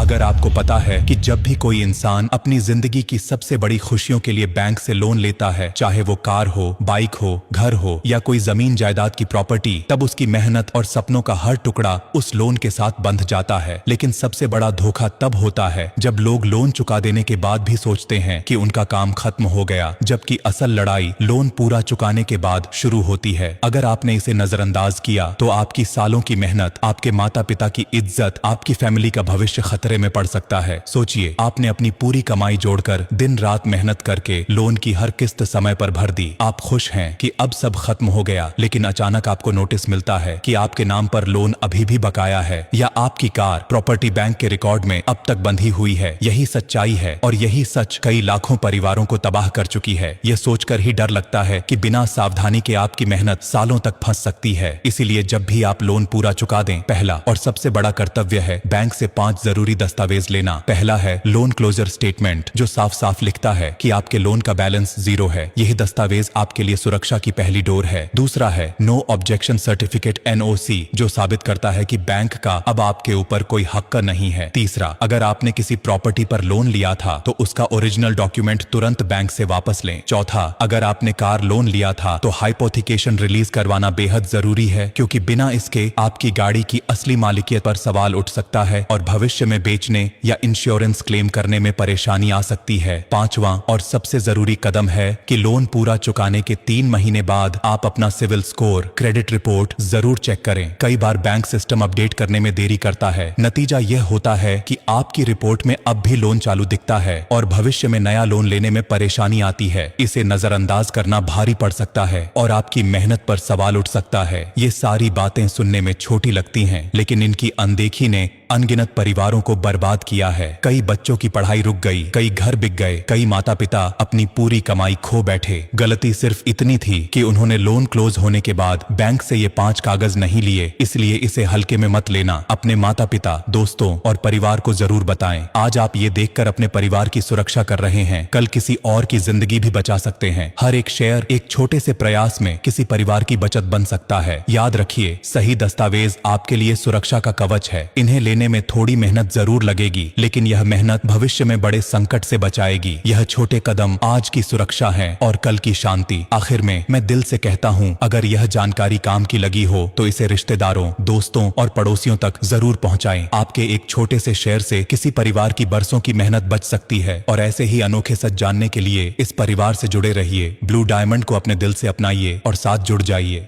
अगर आपको पता है कि जब भी कोई इंसान अपनी जिंदगी की सबसे बड़ी खुशियों के लिए बैंक से लोन लेता है, चाहे वो कार हो, बाइक हो, घर हो या कोई जमीन जायदाद की प्रॉपर्टी, तब उसकी मेहनत और सपनों का हर टुकड़ा उस लोन के साथ बंध जाता है। लेकिन सबसे बड़ा धोखा तब होता है जब लोग लोन चुका देने के बाद भी सोचते हैं कि उनका काम खत्म हो गया, जबकि असल लड़ाई लोन पूरा चुकाने के बाद शुरू होती है। अगर आपने इसे नजरअंदाज किया तो आपकी सालों की मेहनत, आपके माता पिता की इज्जत, आपकी फैमिली का भविष्य खतरे में पड़ सकता है। सोचिए, आपने अपनी पूरी कमाई जोड़कर दिन रात मेहनत करके लोन की हर किस्त समय पर भर दी। आप खुश हैं कि अब सब खत्म हो गया, लेकिन अचानक आपको नोटिस मिलता है कि आपके नाम पर लोन अभी भी बकाया है, या आपकी कार प्रॉपर्टी बैंक के रिकॉर्ड में अब तक बंधी हुई है। यही सच्चाई है, और यही सच कई लाखों परिवारों को तबाह कर चुकी है। यह सोचकर ही डर लगता है कि बिना सावधानी के आपकी मेहनत सालों तक फंस सकती है। इसीलिए जब भी आप लोन पूरा चुका दें, पहला और सबसे बड़ा कर्तव्य है बैंक से 5 जरूरी दस्तावेज लेना। पहला है लोन क्लोजर स्टेटमेंट, जो साफ साफ लिखता है कि आपके लोन का बैलेंस 0 है। यही दस्तावेज आपके लिए सुरक्षा की पहली डोर है। दूसरा है नो ऑब्जेक्शन सर्टिफिकेट NOC, जो साबित करता है कि बैंक का अब आपके ऊपर कोई हक नहीं है। तीसरा, अगर आपने किसी प्रॉपर्टी पर लोन लिया था तो उसका ओरिजिनल डॉक्यूमेंट तुरंत बैंक से वापस लें। चौथा, अगर आपने कार लोन लिया था तो हाइपोथिकेशन रिलीज करवाना बेहद जरूरी है, क्योंकि बिना इसके आपकी गाड़ी की असली मालिकियत पर सवाल उठ सकता है और भविष्य में बेचने या इंश्योरेंस क्लेम करने में परेशानी आ सकती है। पांचवा और सबसे जरूरी कदम है कि लोन पूरा चुकाने के 3 महीने बाद आप अपना सिविल स्कोर, क्रेडिट रिपोर्ट जरूर चेक करें। कई बार बैंक सिस्टम अपडेट करने में देरी करता है। नतीजा यह होता है कि आपकी रिपोर्ट में अब भी लोन चालू दिखता है और भविष्य में नया लोन लेने में परेशानी आती है। इसे नजरअंदाज करना भारी पड़ सकता है और आपकी मेहनत पर सवाल उठ सकता है। ये सारी बातें सुनने में छोटी लगती हैं, लेकिन इनकी अनदेखी ने अनगिनत परिवारों को बर्बाद किया है। कई बच्चों की पढ़ाई रुक गई, कई घर बिक गए, कई माता पिता अपनी पूरी कमाई खो बैठे। गलती सिर्फ इतनी थी कि उन्होंने लोन क्लोज होने के बाद बैंक से ये 5 कागज नहीं लिए। इसलिए इसे हल्के में मत लेना। अपने माता पिता, दोस्तों और परिवार को जरूर बताएं। आज आप ये देखकर अपने परिवार की सुरक्षा कर रहे हैं, कल किसी और की जिंदगी भी बचा सकते हैं। हर एक शेयर, एक छोटे से प्रयास में किसी परिवार की बचत बन सकता है। याद रखिए, सही दस्तावेज आपके लिए सुरक्षा का कवच है। इन्हें लेने में थोड़ी मेहनत जरूर लगेगी, लेकिन यह मेहनत भविष्य में बड़े संकट से बचाएगी। यह छोटे कदम आज की सुरक्षा है और कल की शांति। आखिर में मैं दिल से कहता हूँ, अगर यह जानकारी काम की लगी हो तो इसे रिश्तेदारों, दोस्तों और पड़ोसियों तक जरूर पहुंचाएं। आपके एक छोटे से शेयर से किसी परिवार की बरसों की मेहनत बच सकती है। और ऐसे ही अनोखे सच जानने के लिए इस परिवार से जुड़े रहिए। ब्लू डायमंड को अपने दिल से अपनाइए और साथ जुड़ जाइए।